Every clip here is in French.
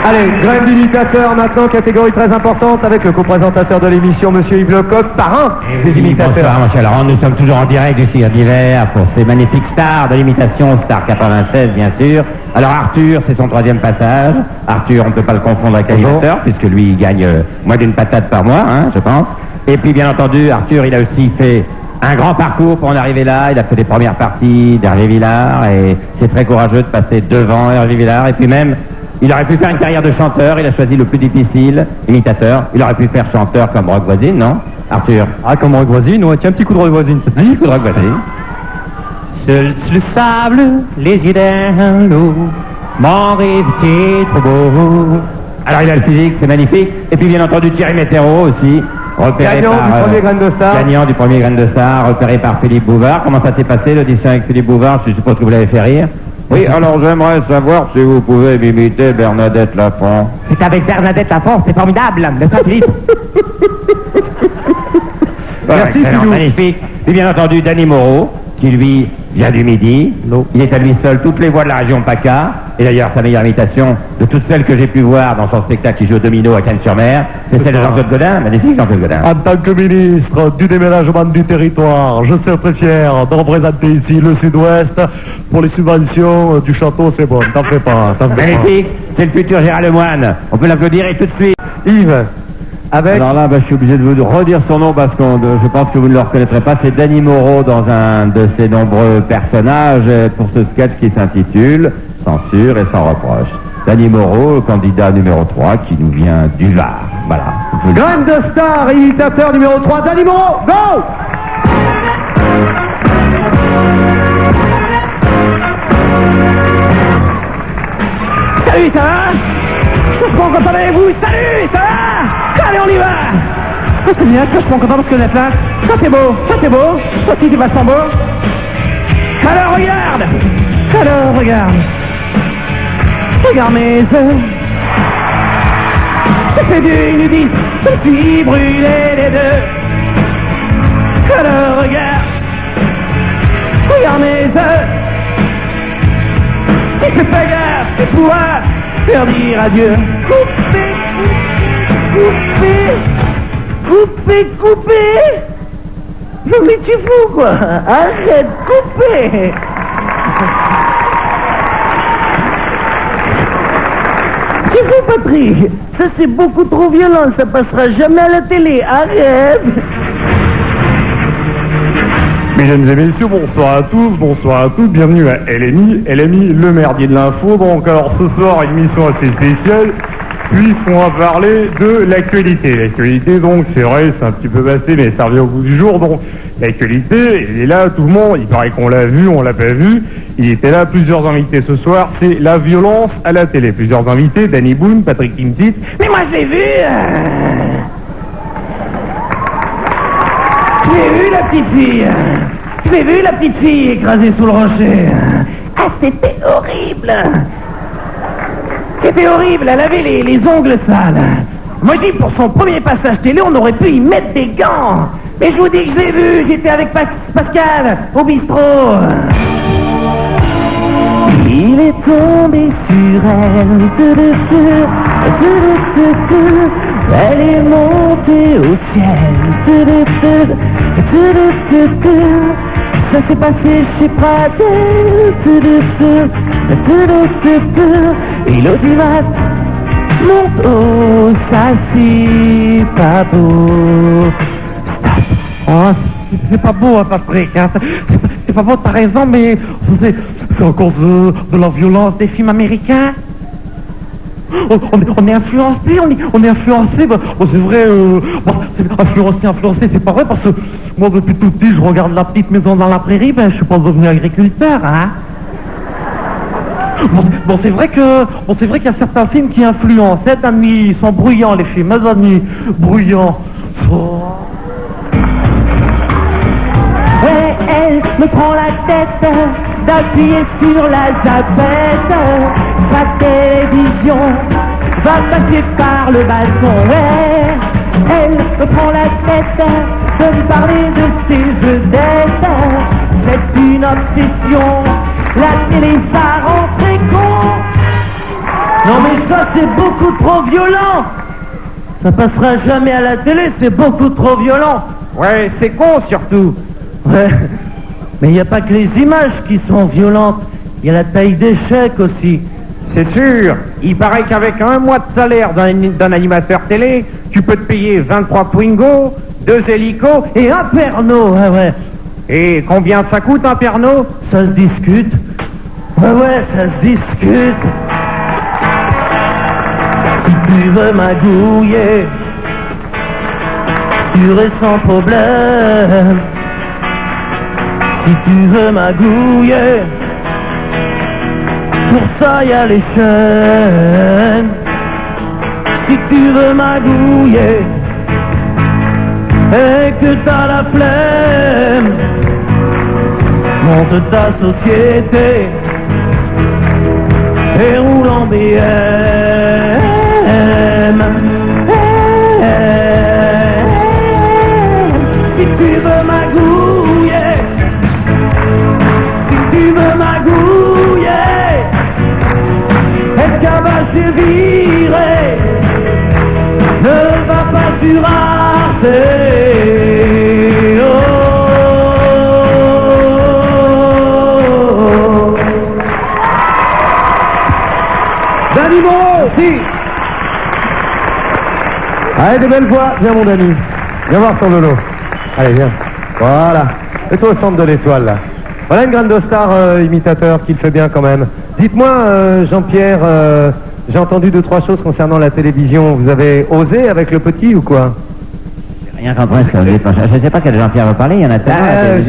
Allez, grève d'imitateurs maintenant, catégorie très importante avec le co-présentateur de l'émission, Monsieur Yves Lecoq, parrain des imitateurs. Bonsoir, Monsieur Laurent, nous sommes toujours en direct du Cirque d'hiver pour ces magnifiques stars de l'imitation, Star 96 bien sûr. Alors Arthur, c'est son troisième passage. Arthur, on ne peut pas le confondre avec l'animateur, puisque lui, il gagne moins d'une patate par mois, hein, je pense. Et puis bien entendu, Arthur, il a aussi fait un grand parcours pour en arriver là. Il a fait les premières parties d'Hervé Villard et c'est très courageux de passer devant Hervé Villard. Et puis même, il aurait pu faire une carrière de chanteur. Il a choisi le plus difficile, imitateur. Il aurait pu faire chanteur comme Rock Voisine, non, Arthur? Ah, comme Rock Voisine, ouais, tiens, un petit coup de Rock Voisine. Un petit coup de Rock Voisine. Seul sur le sable, les yeux dans l'eau, mon rêve était trop beau. Alors il a le physique, c'est magnifique. Et puis bien entendu Thierry Météro aussi, repéré Gagnant par, du premier Graine de Star. gagnant du premier Graine de Star, repéré par Philippe Bouvard. Comment ça s'est passé l'audition avec Philippe Bouvard? Je suppose que vous l'avez fait rire. Oui, alors j'aimerais savoir si vous pouvez m'imiter Bernadette Lafont. C'est avec Bernadette Lafont, c'est formidable, le Saint-Philippe. Merci, magnifique. Et bien entendu Danny Moreau, qui lui vient du Midi. Il est à lui seul toutes les voix de la région PACA. Et d'ailleurs, sa meilleure imitation de toutes celles que j'ai pu voir dans son spectacle qui joue au domino à Cannes-sur-Mer, c'est celle de Jean-Claude Godin. Magnifique, Jean-Claude Godin. En tant que ministre du déménagement du territoire, je suis très fier de représenter ici le Sud-Ouest pour les subventions du château. C'est bon, t'en fais pas. Magnifique, c'est le futur Gérard Lemoine. On peut l'applaudir et tout de suite. Yves, avec... Alors là, je suis obligé de vous redire son nom parce que je pense que vous ne le reconnaîtrez pas. C'est Danny Moreau dans un de ses nombreux personnages pour ce sketch qui s'intitule Censure et sans reproche. Danny Moreau, candidat numéro 3 qui nous vient du Var. Voilà. Graine de Star, imitateur numéro 3, Danny Moreau, go! Salut, ça va? Je suis content avec vous, salut, ça va? Allez, on y va! Ça c'est bien, ça je suis content parce que vous êtes là. Ça c'est beau, ça aussi tu vachement beau. Alors regarde, regarde mes yeux. J'ai fait du nudisme, je me suis brûlé les deux. Alors regarde mes yeux. Et fais pas gaffe, c'est pouvoir faire dire adieu. Coupez. Non mais tu fous quoi? Arrête, coupez. Tu fous Patrick? Ça c'est beaucoup trop violent, ça passera jamais à la télé. Arrête. Mesdames et messieurs, bonsoir à tous, bienvenue à LMI, le merdier de l'info. Donc alors ce soir, une émission assez spéciale, puisqu'on va parler de l'actualité. L'actualité donc, c'est vrai, c'est un petit peu passé, mais ça revient au bout du jour. Donc l'actualité, il est là, tout le monde, il paraît qu'on l'a vu, on l'a pas vu. Il était là, plusieurs invités ce soir, c'est la violence à la télé. Plusieurs invités, Danny Boone, Patrick Timsit. Mais moi je l'ai vu. J'ai vu la petite fille. Je l'ai vu la petite fille écrasée sous le rocher. Ah, c'était horrible. C'était horrible, elle avait les ongles sales. Moi je dis, pour son premier passage télé, on aurait pu y mettre des gants. Mais je vous dis que je l'ai vu, j'étais avec Pascal au bistrot. Il est tombé sur elle, elle est montée au ciel, ça s'est passé chez Pradel, et l'audimat monte haut, ça c'est pas beau. Oh, c'est pas beau, hein, Patrick, hein. C'est pas beau, t'as raison, mais c'est à cause de la violence des films américains. On est influencé, on est influencé, c'est vrai, influencé, c'est pas vrai, parce que moi depuis tout petit je regarde La Petite Maison dans la Prairie, je suis pas devenu agriculteur, hein. Bon, c'est vrai qu'il y a certains films qui influencent, cette nuit, ils sont bruyants les films, mes amis, bruyants. Ouais, elle me prend la tête d'appuyer sur la zapette. Sa télévision va passer par le balcon. Ouais, elle me prend la tête de me parler de ses vedettes. C'est une obsession, la télé va rentrer con. Non mais ça c'est beaucoup trop violent. Ça passera jamais à la télé, c'est beaucoup trop violent. Ouais, c'est con surtout. Ouais, mais il n'y a pas que les images qui sont violentes, il y a la taille d'échec aussi. C'est sûr. Il paraît qu'avec un mois de salaire d'un animateur télé, tu peux te payer 23 Twingo, 2 hélicos Et un Pernod, ouais. Et combien ça coûte un Pernod? Ça se discute. Ouais, ça se discute. Si tu veux magouiller, sûr et sans problème. Si tu veux magouiller, pour ça y a les chaînes. Si tu veux magouiller et que t'as la flemme, monte ta société et roule en BM. Si tu veux magouiller, si tu veux magouiller, est-ce qu'à va se virer, ne va pas sur Arte. Dany Moreau, si. Allez, des belles voix, viens mon Dany. Viens voir sur Lolo. Allez, viens. Voilà. Mets-toi au centre de l'étoile, là. Voilà une grande star imitateur qui le fait bien quand même. Dites-moi, Jean-Pierre, j'ai entendu 2-3 choses concernant la télévision. Vous avez osé avec le petit ou quoi? Rien compris ce que vous dites. Je ne sais pas quel Jean-Pierre va parler, il y en a tellement.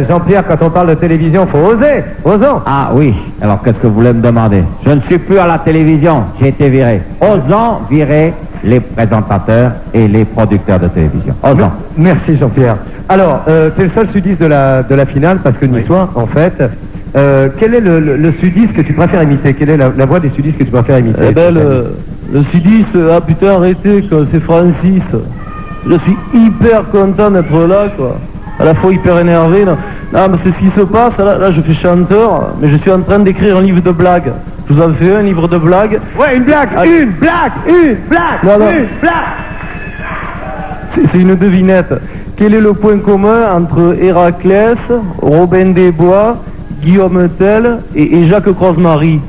Jean-Pierre, quand on parle de télévision, faut oser. Osons. Ah oui, alors qu'est-ce que vous voulez me demander? Je ne suis plus à la télévision, j'ai été viré. Osons virer les présentateurs et les producteurs de télévision. Osons. Merci Jean-Pierre. Alors, t'es le seul sudiste de la finale parce que niçois, en fait. Quel est le sudiste que tu préfères imiter? Quelle est la voix des sudistes que tu préfères imiter? Eh ben, le sudiste, ah putain, arrêtez, quoi, c'est Francis. Je suis hyper content d'être là, quoi. À la fois hyper énervé. Non, mais c'est ce qui se passe, là je fais chanteur, mais je suis en train d'écrire un livre de blagues. Je vous en fais un livre de blagues. Ouais, une blague, une blague. Non. C'est une devinette. Quel est le point commun entre Héraclès, Robin des Bois, Guillaume Tell et Jacques Croze-Marie?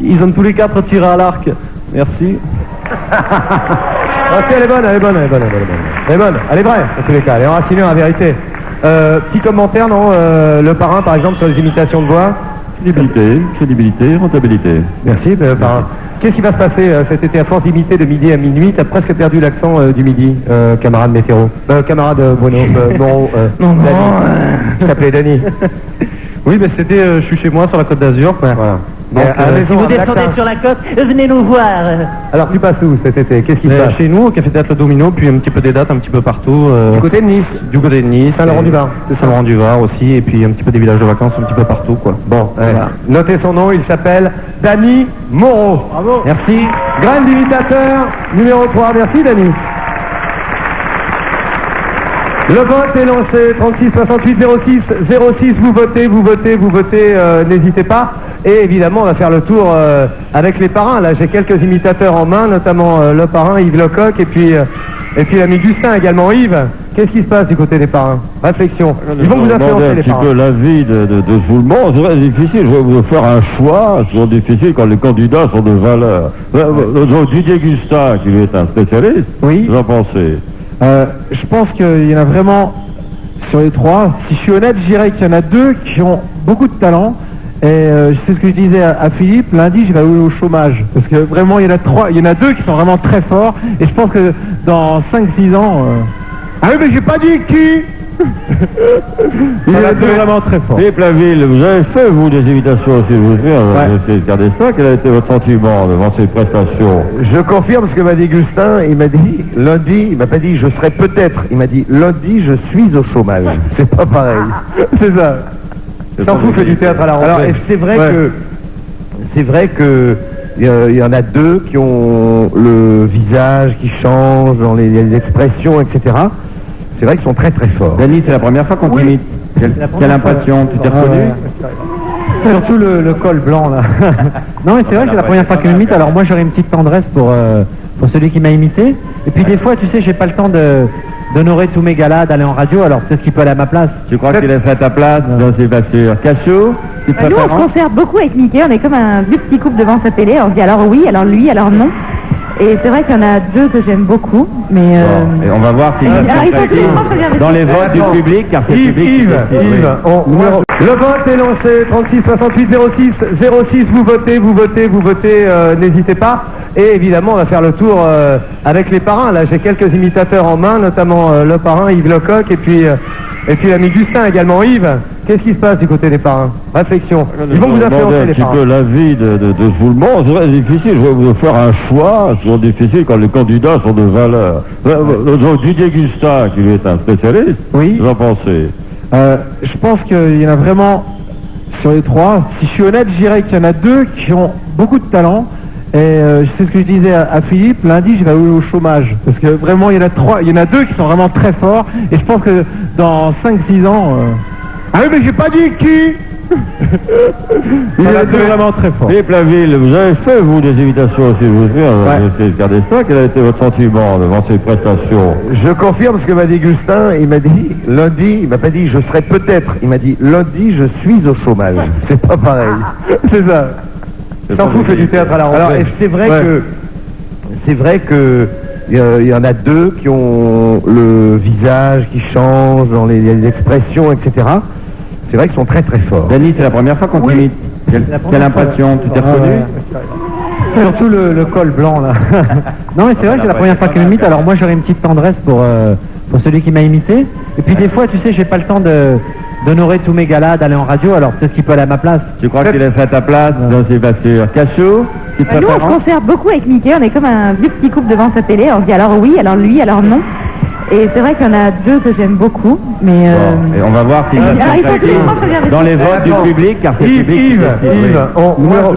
Ils ont tous les 4 tiré à l'arc. Merci. Ok, elle est bonne. Elle est bonne, elle est vraie, dans tous les cas, elle est enracinée en la vérité. Petit commentaire, non, le parrain, par exemple, sur les imitations de voix? Crédibilité, rentabilité. Merci, parrain. Qu'est-ce qui va se passer cet été? À force d'imiter de midi à minuit, t'as presque perdu l'accent du midi, camarade météo. Camarade Bruno, Moreau, Non, je t'appelais Dany. Oui, mais c'était, je suis chez moi sur la Côte d'Azur, quoi. Voilà. Donc, si vous descendez sur la côte, venez nous voir. Alors tu passes où cet été? Qu'est-ce qui se passe? Chez nous, au Café Théâtre Le Domino, puis un petit peu des dates un petit peu partout. Du côté de Nice? Du côté de Nice. Saint-Laurent-du-Var. Saint-Laurent-du-Var aussi, et puis un petit peu des villages de vacances un petit peu partout, quoi. Bon, voilà. Notez son nom, il s'appelle Dany Moreau. Bravo. Merci. Graine d'imitateur numéro 3. Merci Dany. Le vote est lancé, 36 68 06 06, vous votez, n'hésitez pas. Et évidemment, on va faire le tour avec les parrains. Là, j'ai quelques imitateurs en main, notamment le parrain Yves Lecoq et puis l'ami Gustin également. Yves, qu'est-ce qui se passe du côté des parrains? Réflexion. Ils vont vous influencer, les parrains. Un petit peu l'avis de tout le monde. C'est difficile. Je vais vous faire un choix. C'est toujours difficile quand les candidats sont de valeur. Donc, Didier Gustin, qui lui est un spécialiste, oui. vous en pensez? Je pense qu'il y en a vraiment, sur les 3, si je suis honnête, je dirais qu'il y en a 2 qui ont beaucoup de talent. Et c'est ce que je disais à Philippe, lundi je vais aller au chômage. Parce que vraiment il y en a 2 qui sont vraiment très forts. Et je pense que dans 5-6 ans... Ah oui, mais j'ai pas dit qui. Il y en a 2 vraiment très forts. Philippe Laville, vous avez fait, vous, des invitations aussi, vous avez essayé de garder ça. Quel a été votre sentiment devant ces prestations? Je confirme ce que m'a dit Gustin. Il m'a dit lundi, il m'a pas dit je serai peut-être. Il m'a dit lundi je suis au chômage. C'est pas pareil. C'est ça. S'en fout, fait du théâtre à la rentrée. Alors, c'est vrai que il y en a 2 qui ont le visage qui change dans les expressions, etc. C'est vrai qu'ils sont très très forts. Dany, c'est la première fois qu'on t'imite. Quelle impression, tu t'es reconnu? Surtout le col blanc là. Non mais c'est vrai que c'est la première fois qu'il m'imite, alors moi j'aurais une petite tendresse pour celui qui m'a imité. Et puis des fois tu sais j'ai pas le temps d'honorer tous mes galas, d'aller en radio, alors peut-être qu'il peut aller à ma place. Tu crois qu'il est fait à ta place? Non, c'est pas sûr. Cassio, tu Nous, on se préfères? concerte beaucoup avec Mickey, on est comme un vieux petit couple devant sa télé, on se dit alors oui, alors lui, alors non. Et c'est vrai qu'il y en a deux que j'aime beaucoup, mais... Et on va voir s'il il faut va que les gens regardent dans les ça. votes du public, car c'est le public qui décide, oui. Le vote est lancé, 36 68 06, vous votez, n'hésitez pas. Et évidemment, on va faire le tour avec les parrains. Là, j'ai quelques imitateurs en main, notamment le parrain Yves Lecoq et puis l'ami Gustin également. Yves, qu'est-ce qui se passe du côté des parrains? Réflexion. Ils vont vous influencer, un les petit parrains. peu l'avis de tout le monde. C'est difficile, je vais vous faire un choix. C'est toujours difficile quand les candidats sont de valeur. Donc, Didier Gustin, qui lui est un spécialiste, Oui. vous en pensez? Je pense qu'il y en a vraiment, sur les trois, si je suis honnête, je dirais qu'il y en a deux qui ont beaucoup de talent. Et c'est ce que je disais à Philippe, lundi je vais aller au chômage. Parce que vraiment il y en a deux qui sont vraiment très forts. Et je pense que dans 5-6 ans... Ah oui mais j'ai pas dit qui. Il y en a deux vraiment très forts. Philippe Laville, vous avez fait, vous, des invitations aussi, vous essayez de garder ça. Quel a été votre sentiment devant ces prestations? Je confirme ce que m'a dit Gustin, il m'a dit lundi, il m'a pas dit je serai peut-être, il m'a dit lundi je suis au chômage. C'est pas pareil. C'est ça. S'en fout, fait du théâtre à la rentrée. Alors et c'est vrai que il y en a deux qui ont le visage qui change dans les expressions, etc. C'est vrai qu'ils sont très très forts. Denis, c'est la première fois qu'on t'imite. Quelle impression? Tu t'es reconnu? Surtout le col blanc là. Non mais c'est vrai que c'est la première fois qu'il m'imite, alors moi j'aurais une petite tendresse pour celui qui m'a imité. Et puis des fois tu sais j'ai pas le temps d'honorer tous mes galas, d'aller en radio, alors peut-être qu'il peut aller à ma place. Tu crois qu'il est fait à ta place? Non, c'est pas sûr. Cassio, tu Nous, on se préfères? concerte beaucoup avec Mickey, on est comme un vieux petit couple devant sa télé, on se dit alors oui, alors lui, alors non. Et c'est vrai qu'il y en a deux que j'aime beaucoup, mais... Et on va voir s'il va il faut que les gens regardent dans ça. les votes du public, car c'est le public qui décide, oui.